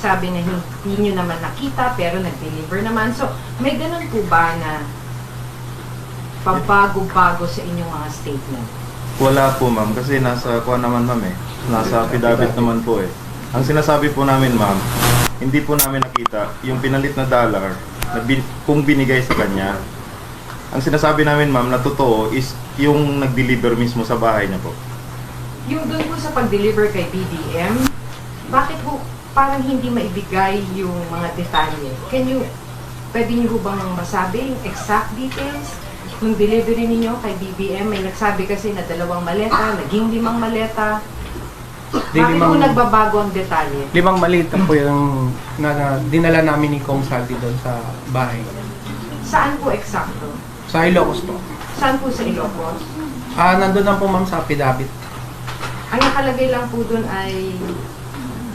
nagsabi na hindi nyo naman nakita pero nag-deliver naman. So, may ganun po ba na pabago-bago sa inyong mga statement? Wala po ma'am, kasi nasa kuha naman ma'am eh. Nasa affidavit naman po eh. Ang sinasabi po namin ma'am, hindi po namin nakita yung pinalit na dollar na kung binigay sa kanya. Ang sinasabi namin ma'am na totoo is yung nag-deliver mismo sa bahay niya po. Yung doon po sa pag-deliver kay BBM, bakit po parang hindi maibigay yung mga detalye? Pwede niyo bang masabi yung exact details? Nung delivery ninyo kay BBM, may nagsabi kasi na 2 maleta, naging 5 maleta. Bakit po nagbabago ang detalye? 5 maleta po yung dinala namin ni Kong Saldi doon sa bahay. Saan po eksakto? Sa Ilocos po. Saan po sa Ilocos? Nandun lang po ma'am sa affidavit. Ang nakalagay lang po doon ay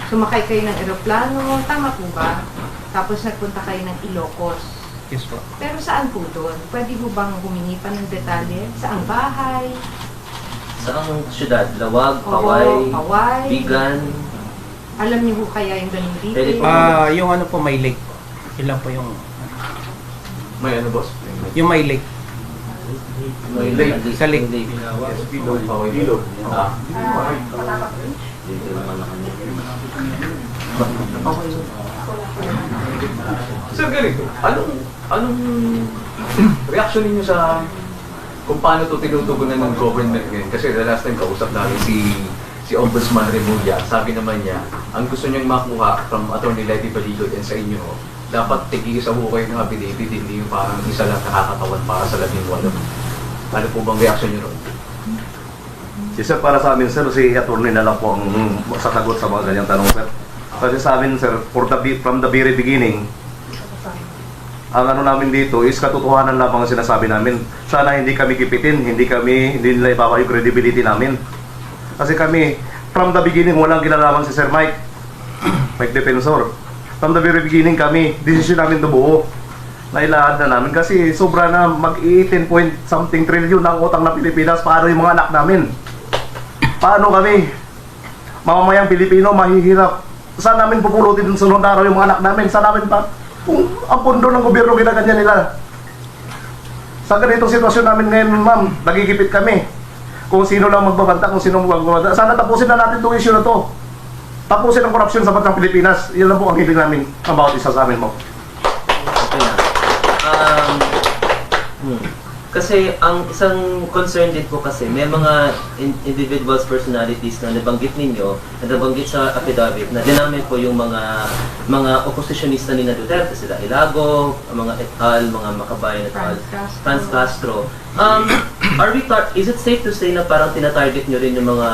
sumakay kayo ng eroplano, tama po ba? Tapos nagpunta kayo ng Ilocos. Yes po. Pero saan po doon? Pwede po bang humingi pa ng detalye? Saang bahay? Saang syudad? Lawag, Oo, Paway, Paway. Bigan. Alam niyo po kaya yung ganung Pwede detail? po. Yung ano po, may lake po. Yun lang po yung... May ano boss? Yung may lake. May Lake. Sa lake. Bilog. Bilog. Dito naman ako. Sir, ganito. Anong reaction ninyo sa kung paano ito tinutugunan ng government ngayon? Kasi the last time kausap namin si Ombudsman Remulla, sabi naman niya, ang gusto niyang makuha from Attorney Levy Balido and sa inyo, dapat tig-isa ho kayo ng affidavit, hindi yung parang isa lang nakakatawan para sa 11. Ano po bang reaction niyo ron? Sir, para sa amin sir, si attorney na lang po ang sasagot sa mga ganyang tanong sir. Kasi sa amin sir, from the very beginning, ang ano namin dito is katotohanan lamang ang sinasabi namin. Sana hindi kami kipitin, hindi nila ibaba yung credibility namin. Kasi kami, from the beginning, walang kinalaman si Sir Mike Defensor. From the very beginning kami, decision namin to buo. Nailahad na namin kasi sobra na mag-18 point something trillion ang utang ng Pilipinas. Paano yung mga anak namin? Paano kami, mamamayang Pilipino, mahihirap? Saan namin pupulutin ng sunod araw yung mga anak namin? Saan namin pa? Kung ang pundo ng gobyerno ginaganyan nila. Sa ganitong sitwasyon namin ngayon, ma'am, nagigipit kami. Kung sino lang magbabanta, kung sino magbabanta. Sana tapusin na natin itong issue na to. Tapusin ang korupsyon sa bansang Pilipinas. Yan lang po ang hiling namin ang bawat isa sa amin mo. Okay na. Kasi ang isang concern din po kasi may mga individuals, personalities na nabanggit ninyo, na nabanggit sa affidavit na dinamit po yung mga oppositionista ni Duterte, sila Ilago, mga et al, mga Makabayan et al, Franz Castro. Is it safe to say na parang tinatarget nyo rin yung mga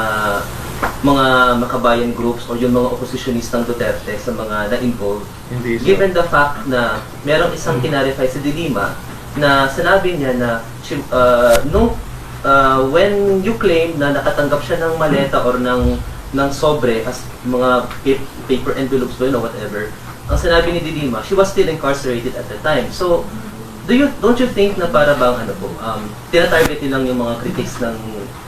Makabayan groups o yung mga oppositionistang Duterte sa mga na-involved? Hindi sir. Given the fact na merong isang kinarify sa Dilima na sinabi niya na when you claim na nakatanggap siya ng maleta or ng sobre as mga paper envelopes or whatever, ang sinabi ni Dilima, she was still incarcerated at the time. So, don't you think na para bang tinatarget lang yung mga critics ng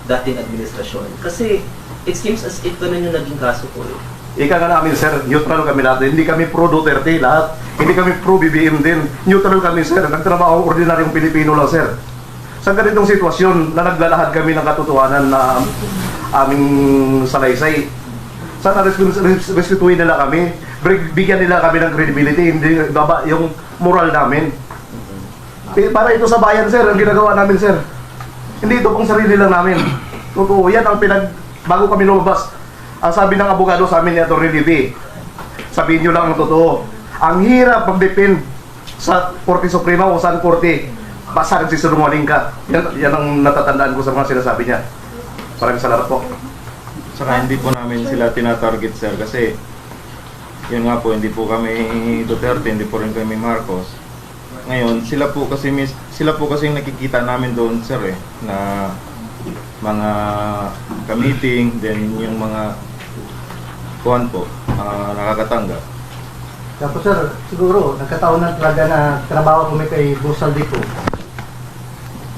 dating administrasyon? Kasi it seems as if ganun yung naging kaso po eh. Ika nga namin sir, neutral kami natin. Hindi kami pro Duterte lahat. Hindi kami pro BBM din. Neutral kami sir. Nagtrabaho ang ordinaryong Pilipino lang sir. Sa ganitong sitwasyon na naglalahad kami ng katotohanan na aming salaysay, sana respetuhin nila kami. Bigyan nila kami ng credibility. Hindi baba yung moral namin. Para ito sa bayan sir, ang ginagawa namin sir. Hindi ito pang sarili lang namin. Totoo, yan ang bago kami lumabas. Ang sabi ng abogado sa amin ni Atty. Levy, sabihin nyo lang ang totoo. Ang hirap mag-depend sa Korte Suprema o saan korte. Basta nagsisinungaling ka. Yan ang natatandaan ko sa mga sinasabi niya. Maraming salamat po. Saka hindi po namin sila tinatarget sir kasi yun nga po, hindi po kami Duterte, hindi po rin kami Marcos. Ngayon, sila po kasi nakikita namin doon sir eh, na mga ka-meeting, then yung mga kuhan po, nakakatanggap. Tapos sir, siguro nagkataon na talaga na trabaho kami kay Busal Dico.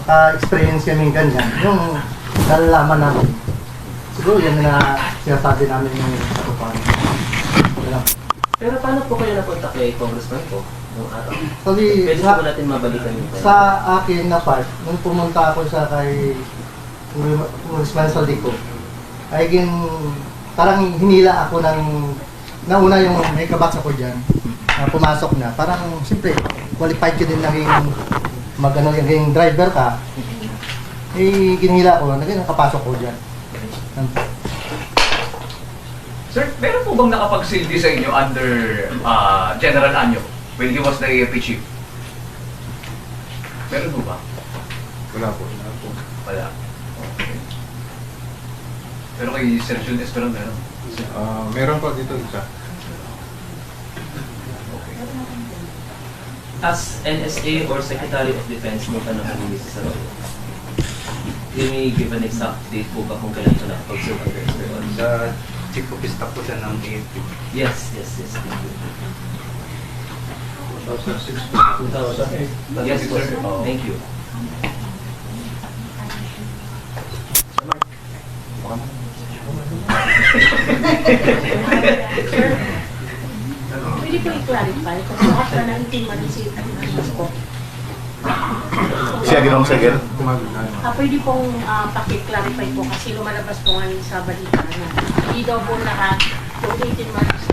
Experience kami ganyan. Yung nalalaman namin. Siguro yan na sinasabi namin yung katotohanan. Pero paano po kayo napunta kay Congressman po nung araw? Actually, Pwede po natin mabalikan yung sa akin na part, nung pumunta ako sa kay Congressman Saldico, ay parang hinila ako ng nauna yung may kabats ako dyan. Pumasok na. Parang, siyempre, qualified ka din naging naging driver ka. Eh, ginhila ko, nakapasok ko dyan. Sir, meron po bang nakapagsilbi sa inyo under General Anyo when he was the AFP chief? Meron po ba? Wala po. Wala. Okay. Pero kay Sir Jun Esperon meron. Meron po dito isa. As NSA or Secretary of Defense mo ka naman sa Sarawak? Can we give an exact date po ba kung kailan ito nakapag-serve under Esperon? Sa Chief of Staff po siya ng AFP. Yes. Thank you. 2008. Yes, sir. po. Thank you. Pwede po i-clarify kasi after 19 months ko. Siya ginong second. Pwede pong paki-clarify po kasi lumalabas po ngayon sa balita na hindi daw po yung 18 months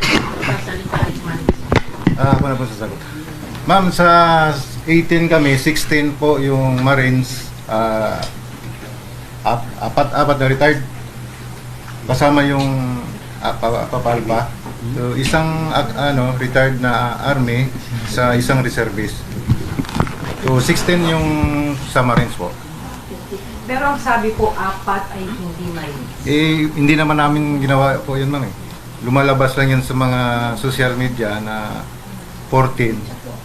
sa literary months. Ako na po sasagot. Ma'am, sa 18 kami, 16 po yung Marines, apat na retired. Kasama yung papalpa. So, isang retired na army sa isang reservist. So, 16 yung sa Marines po. Pero ang sabi po, 4 ay hindi Marines. Eh, hindi naman namin ginawa po yun, ma'am. Lumalabas lang yan sa mga social media na 14.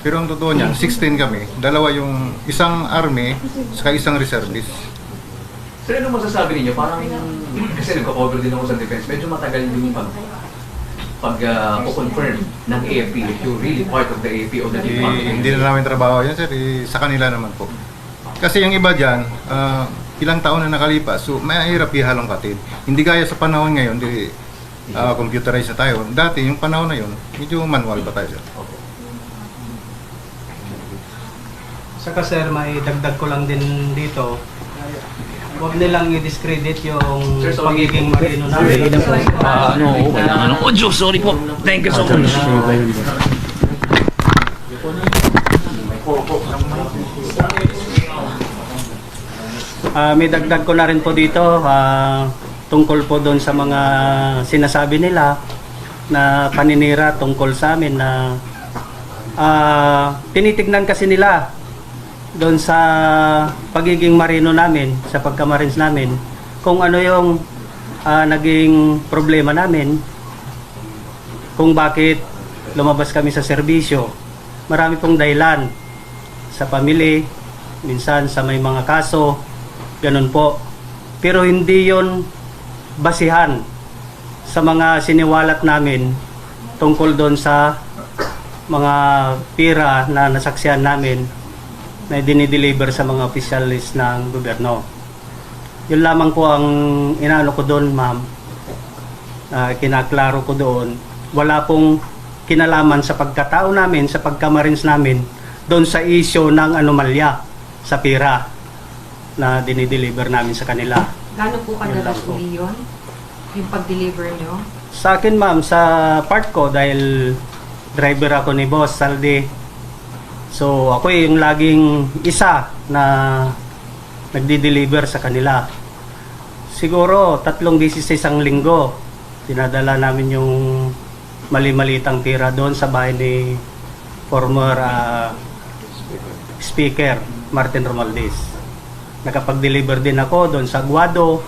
Pero ang totoo niyan, 16 kami. Dalawa yung isang army saka isang reservist. Sir, ano masasabi ninyo? Parang, kasi nagko-cover din ako sa defense, medyo matagal din yung pag-confirm ng AFP if you're really part of the AFP o the department. Hindi na namin trabaho yan, sir. Sa kanila naman po. Kasi yung iba dyan, ilang taon na nakalipas, so mahirap ihalong katid. Hindi gaya sa panahon ngayon, computerized na tayo. Dati, yung panahon na yun, medyo manual pa tayo, sir. Saka sir, may dagdag ko lang din dito. Huwag nilang i-discredit yung Sir, sorry. pagiging marino namin. Kailangan ng audio. Sorry po. Thank you so much. May dagdag ko na rin po dito tungkol po doon sa mga sinasabi nila na paninira tungkol sa amin na tinitignan kasi nila doon sa pagiging marino namin, sa pagka-marines namin, kung ano yung naging problema namin, kung bakit lumabas kami sa serbisyo. Marami pong dahilan sa pamilya, minsan sa may mga kaso, ganun po. Pero hindi yon basihan sa mga siniwalat namin tungkol doon sa mga pira na nasaksihan namin na dinideliver sa mga opisyalis ng gobyerno. Yun lamang po ang inaano ko doon, ma'am. Kinaklaro ko doon. Wala pong kinalaman sa pagkatao namin, sa pagka-marines namin, doon sa issue ng anomalya sa pira na dinideliver namin sa kanila. Gano'n po kadalas uli yun? Yung pag-deliver nyo? Sa akin, ma'am, sa part ko, dahil driver ako ni Boss Saldi, so ako yung laging isa na nagdi-deliver sa kanila. Siguro 3 beses sa isang linggo dinadala namin yung mali-malitang tira doon sa bahay ni former speaker Martin Romualdez. Nakapag-deliver din ako doon sa Guado.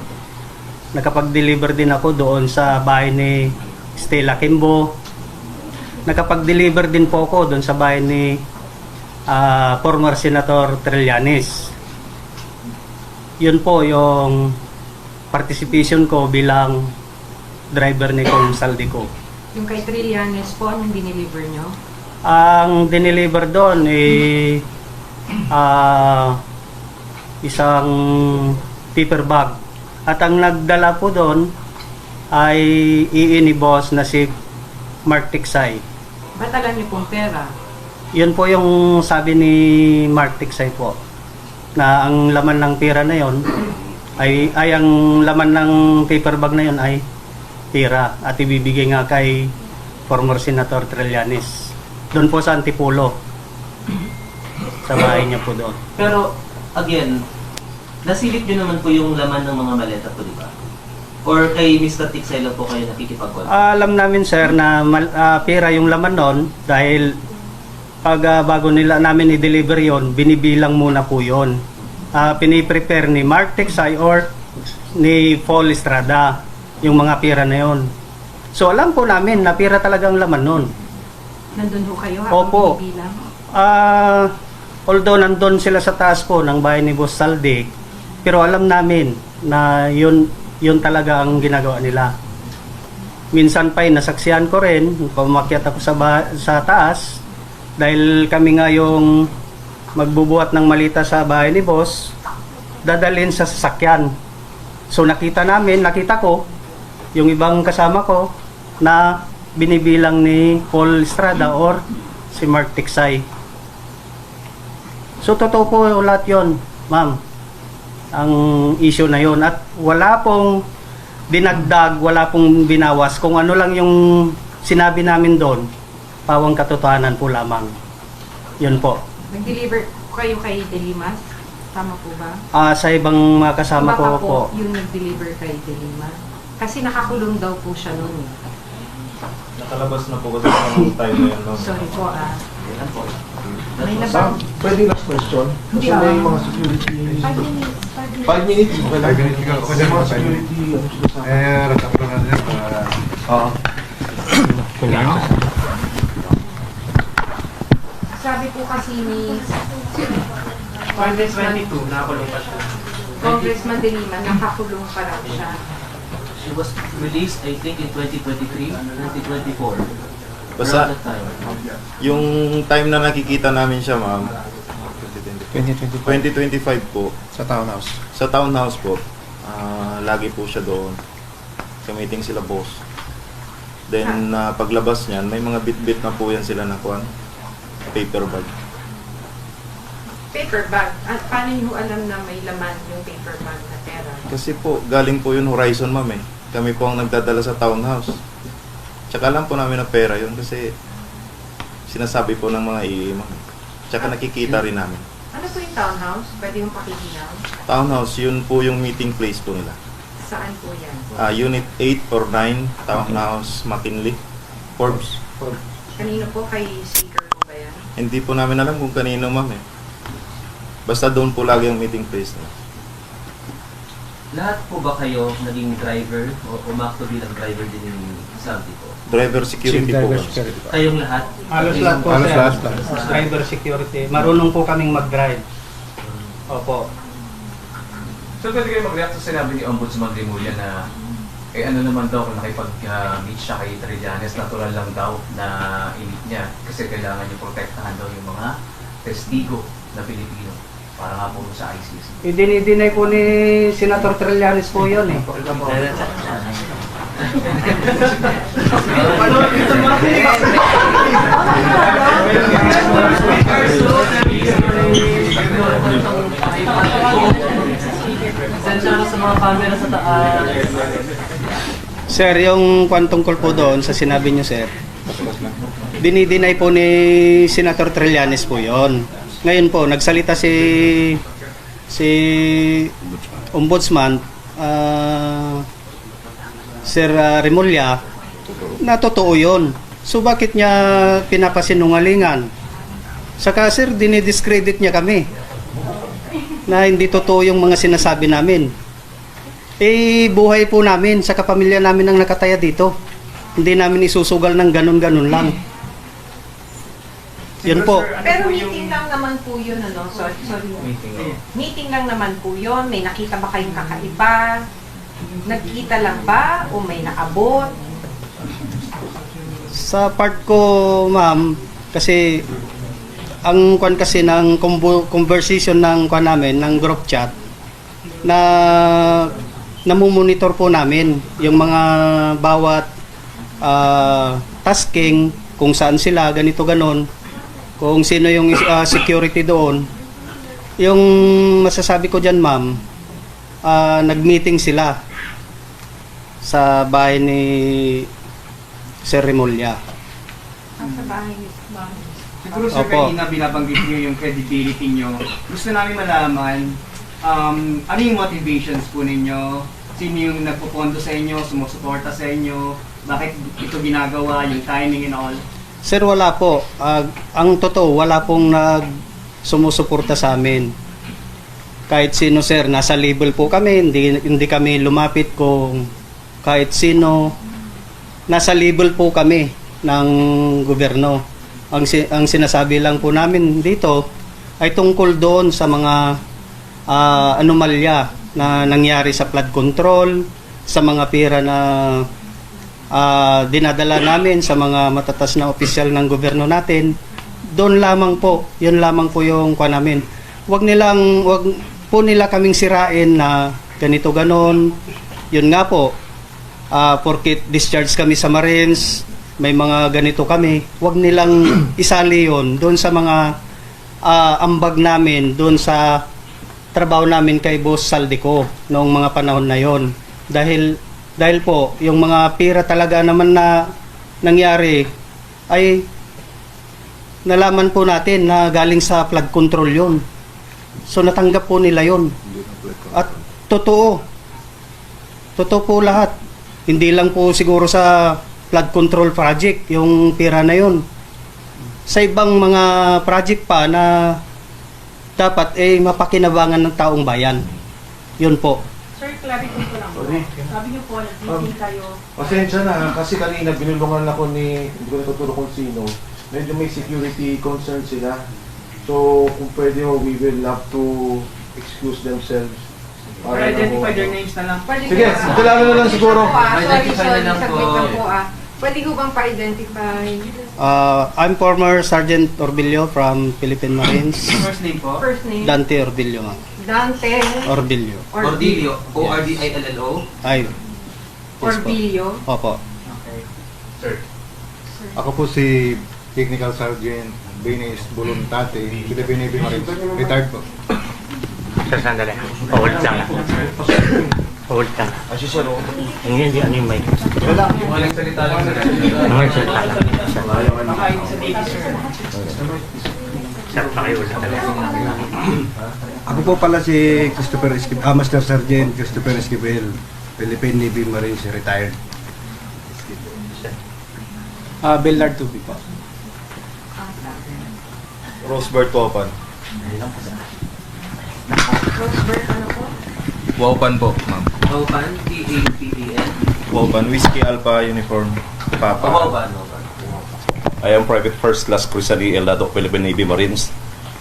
Nakapag-deliver din ako doon sa bahay ni Stella Kimbo. Nakapag-deliver din po ako doon sa bahay ni former Senator Trillanes. Yun po yung participation ko bilang driver ni Kong Saldico. Yung kay Trillanes po, anong dineliver nyo? Ang dineliver doon isang paper bag. At ang nagdala po doon ay ni boss na si Mark Tiksay. Ba't alam niyo pong pera? Yun po yung sabi ni Mark Tiksay po, na ang laman ng pera na yon ay ang laman ng paper bag na yon ay pera at ibibigay nga kay former Senator Trillanes. Doon po sa Antipolo. Sa bahay niya po doon. Pero, again, nasilip nyo naman po yung laman ng mga maleta po, di ba? Or kay Mr. Tiksay lang po kayo nakikipag-call? Alam namin sir na pera yung laman nun dahil pag bago nila namin i-deliver yon, binibilang muna po yon. Piniprepare ni Mark Tiksay or ni Paul Estrada yung mga pera na yon. So alam po namin na pera talagang laman nun. Nandun ho kayo Opo. habang binibilang? Although nandun sila sa taas po ng bahay ni Boss Saldi, pero alam namin na yun talaga ang ginagawa nila. Minsan pa'y nasaksihan ko rin, pumakyat ako sa taas, dahil kami nga yung magbubuhat ng malita sa bahay ni Boss, dadalhin sa sasakyan. So nakita ko, yung ibang kasama ko, na binibilang ni Paul Estrada or si Mark Tiksay. So totoo po lahat yun, ma'am, ang issue na yun. At wala pong dinagdag, wala pong binawas. Kung ano lang yung sinabi namin doon, pawang katotohanan po lamang. Yun po. Nag-deliver kayo kay Delimas? Tama po ba? Sa ibang mga kasama Baka ko po. yung nag-deliver kay Delimas. Kasi nakakulong daw po siya noon. Nakalabas na po kasi sa time na yun. No? Sorry po Yan po. May Sam, pwede last question? Kasi Hindi, may mga security... 5 minutes. 5 minutes? Okay lang. 5 minutes ikaw. Kasi May mga mga security, ano sila sa akin? Ratap ko na din para... Oo. Sabi po kasi ni 2022, nakakulong pa siya. Congressman De Lima, nakakulong pa raw siya. She was released, I think, in 2023, 2024. Basta- Around that time. Yung time na nakikita namin siya, ma'am, 2025 po, Sa townhouse. sa townhouse po, lagi po siya doon. Kamiting sila boss. Then, paglabas niyan, may mga bit-bit na po yan sila na kuhan. Paper bag. Paper bag. At paano niyo alam na may laman yung paper bag na pera? Kasi po, galing po yun Horizon, ma'am eh. Kami po ang nagdadala sa townhouse. Tsaka alam po namin na pera yun kasi sinasabi po ng mga ma'am. Tsaka nakikita rin namin. Ano po yung townhouse? Pwede yung pakilinaw? Townhouse, yun po yung meeting place po nila. Saan po yan? Unit 8 or 9, Townhouse, McKinley, Forbes. Kanino po? Kay speaker po ba yan? Hindi po namin alam kung kanino, ma'am eh. Basta doon po lagi ang meeting place nila. Lahat po ba kayo naging driver o umakto bilang driver din ni Saldi po? Driver security po. ma'am. Kayong lahat? Halos lahat po, Halos sir. lahat. Driver security. Marunong po kaming mag-drive. Opo. So, pwede kayo mag-react sa sinabi ni Ombudsman Remulla na ano naman daw kung nakipag-meet siya kay Trillanes, natural lang daw na init niya kasi kailangan niyo protektahan daw yung mga testigo na Pilipino para nga po sa ICC. Idinidinay po ni Senator Trillanes po yun eh. Sensya sa mga camera sa taas. Sir, yung tungkol po doon sa sinabi niyo, sir, dinidinay po ni Senator Trillanes po yon. Ngayon po, nagsalita si Ombudsman, Sir Remulla, na totoo yun. So bakit niya pinapasinungalingan? Saka sir, dinidiscredit niya kami na hindi totoo yung mga sinasabi namin. Eh, buhay po namin sa kapamilya namin ang nakataya dito. Hindi namin isusugal ng ganun-ganun lang. Yun po. Pero meeting lang naman po yun, ano? Sorry. Meeting lang naman po yun. May nakita ba kayong kakaiba? Nagkita lang ba? O may naabot? Sa part ko, ma'am, kasi ang kwan kasi ng conversation ng kwan namin, ng group chat, na namumonitor po namin yung mga bawat tasking, kung saan sila, ganito ganon, kung sino yung security doon. Yung masasabi ko dyan, ma'am, nag-meeting sila sa bahay ni Sir Remulla. Sa bahay ni Ma'am. Siguro sir, Opo. kanina binabanggit nyo yung credibility nyo. Gusto namin malaman, ano yung motivations po ninyo? Sino yung nagpupondo sa inyo, sumusuporta sa inyo? Bakit ito ginagawa, yung timing and all? Sir, wala po. Ang totoo, wala pong sumusuporta sa amin. Kahit sino, sir, nasa label po kami, hindi kami lumapit kung kahit sino. Nasa label po kami ng gobyerno. Ang sinasabi lang po namin dito ay tungkol doon sa mga anomalya na nangyari sa flood control, sa mga pera na dinadala namin sa mga matatas na opisyal ng gobyerno natin. Doon lamang po, yun lamang po yung kwa namin. Wag po nila kaming sirain na ganito ganon. Yun nga po, porket discharge kami sa Marines, may mga ganito kami, wag nilang isali yun doon sa mga ambag namin, doon sa trabaho namin kay Boss Saldico noong mga panahon na yon. Dahil po, yung mga pira talaga naman na nangyari ay nalaman po natin na galing sa flood control yon. So natanggap po nila yon. At totoo po lahat. Hindi lang po siguro sa flood control project yung pira na yon. Sa ibang mga project pa na dapat mapakinabangan ng taong bayan. Yun po. Sir, clarify ko lang po. Sabi niyo po, nag-meeting kayo. Pasensya na, kasi kanina binulungan ako ni, hindi ko natuturo kung sino, medyo may security concern sila. So, kung pwede mo, we will have to excuse themselves. Or identify their names na lang. Sige, kailangan na lang siguro. Sorry, saglit lang po Pwede ko bang pa-identify? I'm former Sergeant Orbilio from Philippine Marines. First name po? First name? Dante Orbilio, ma'am. Dante Orbilio. Ordilio. O-R-D-I-L-L-O. Ay. Orbilio. Opo. Okay. Sir. Ako po si Technical Sergeant Benis Voluntate, Philippine Navy Marines. Retired po. Sir, sandali. Hold lang. Hold lang. Hindi, ano yung mic? Walang salita lang sir. Salita lang. Makain sa Navy, sir. Sir, pakiulit talaga. Ako po pala si Christopher Esquivel, Master Sergeant Christopher Esquivel, Philippine Navy Marines, retired. Bellard Tubi po. Rosebert Wopan. Rosebert, ano po? Wopan po, ma'am. Opan, T-A-P-E-N. Wopan, Whiskey Alpha Uniform, Papa. Opan. I am Private First Class Crisali Elado, Philippine Navy Marines.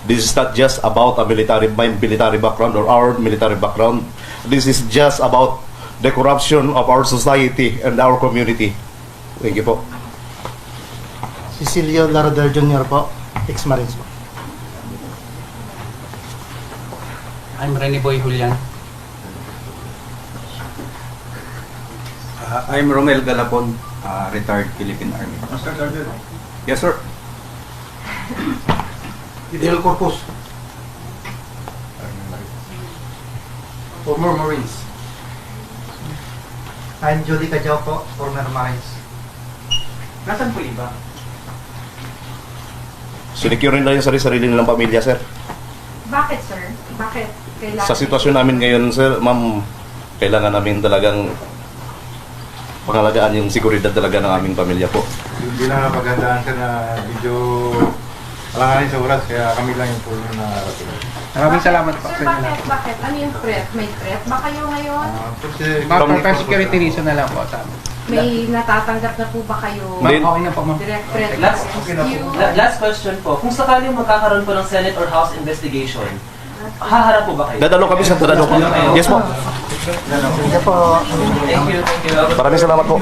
This is not just about a my military background or our military background. This is just about the corruption of our society and our community. Thank you po. Cecilio Larodel Jr. po, ex-Marines po. I'm Rene Boy Julian. I'm Romel Galapon, retired Philippine Army. Master Sergeant. Yes, sir. Ideal Corpus. Former Marines. I'm Judy Cajao po, former Marines. Nasaan po iba? Sinecure nila yung sarili nilang pamilya, sir. Bakit, sir? Bakit? Kailangan Sa sitwasyon namin ngayon, sir, ma'am, kailangan namin talagang pangalagaan yung seguridad talaga ng aming pamilya po. Hindi na napaghandaan ka na medyo alanganin sa oras, kaya kami lang yung tulong na rating. Maraming salamat po. Sir, bakit? Ano yung threat? May threat ba kayo ngayon? For security reason na lang po sa amin. May natatanggap na po ba kayo? Hindi. Okay na po, ma'am. Direct threat Last, against you? last question po. Kung sakaling magkakaroon po ng Senate or House investigation, haharap po ba kayo? Dadalo kami sa dadalo po. Yes po. Sige po. Thank you. Maraming salamat po.